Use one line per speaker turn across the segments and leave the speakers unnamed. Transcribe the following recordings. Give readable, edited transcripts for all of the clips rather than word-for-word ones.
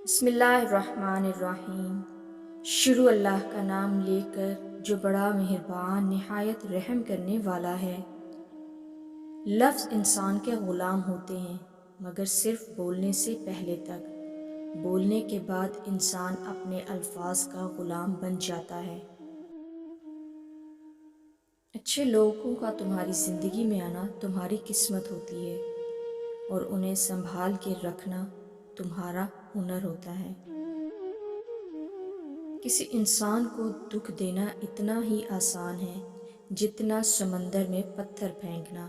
بسم اللہ الرحمن الرحیم۔ شروع اللہ کا نام لے کر جو بڑا مہربان نہایت رحم کرنے والا ہے۔ لفظ انسان کے غلام ہوتے ہیں مگر صرف بولنے سے پہلے تک، بولنے کے بعد انسان اپنے الفاظ کا غلام بن جاتا ہے۔ اچھے لوگوں کا تمہاری زندگی میں آنا تمہاری قسمت ہوتی ہے اور انہیں سنبھال کے رکھنا تمہارا ہنر ہوتا ہے۔ کسی انسان کو دکھ دینا اتنا ہی آسان ہے جتنا سمندر میں پتھر پھینکنا،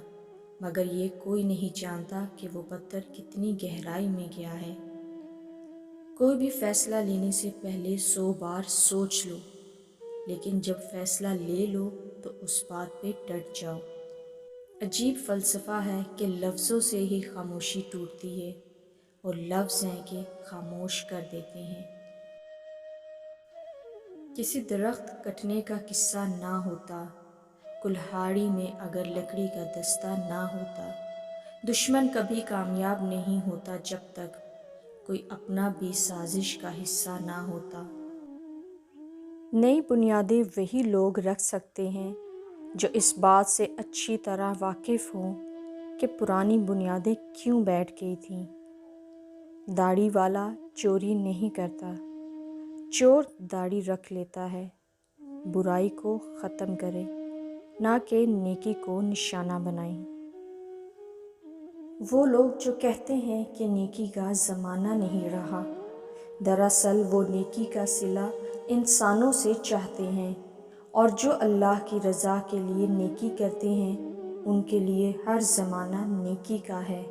مگر یہ کوئی نہیں جانتا کہ وہ پتھر کتنی گہرائی میں گیا ہے۔ کوئی بھی فیصلہ لینے سے پہلے 100 بار سوچ لو، لیکن جب فیصلہ لے لو تو اس بات پہ ڈٹ جاؤ۔ عجیب فلسفہ ہے کہ لفظوں سے ہی خاموشی ٹوٹتی ہے اور لفظ ہیں کہ خاموش کر دیتے ہیں۔ کسی درخت کٹنے کا قصہ نہ ہوتا، کلہاڑی میں اگر لکڑی کا دستہ نہ ہوتا۔ دشمن کبھی کامیاب نہیں ہوتا جب تک کوئی اپنا بھی سازش کا حصہ نہ ہوتا۔ نئی بنیادیں وہی لوگ رکھ سکتے ہیں جو اس بات سے اچھی طرح واقف ہوں کہ پرانی بنیادیں کیوں بیٹھ گئی تھیں۔ داڑھی والا چوری نہیں کرتا، چور داڑھی رکھ لیتا ہے۔ برائی کو ختم کرے، نہ کہ نیکی کو نشانہ بنائیں۔ وہ لوگ جو کہتے ہیں کہ نیکی کا زمانہ نہیں رہا، دراصل وہ نیکی کا صلہ انسانوں سے چاہتے ہیں، اور جو اللہ کی رضا کے لیے نیکی کرتے ہیں ان کے لیے ہر زمانہ نیکی کا ہے۔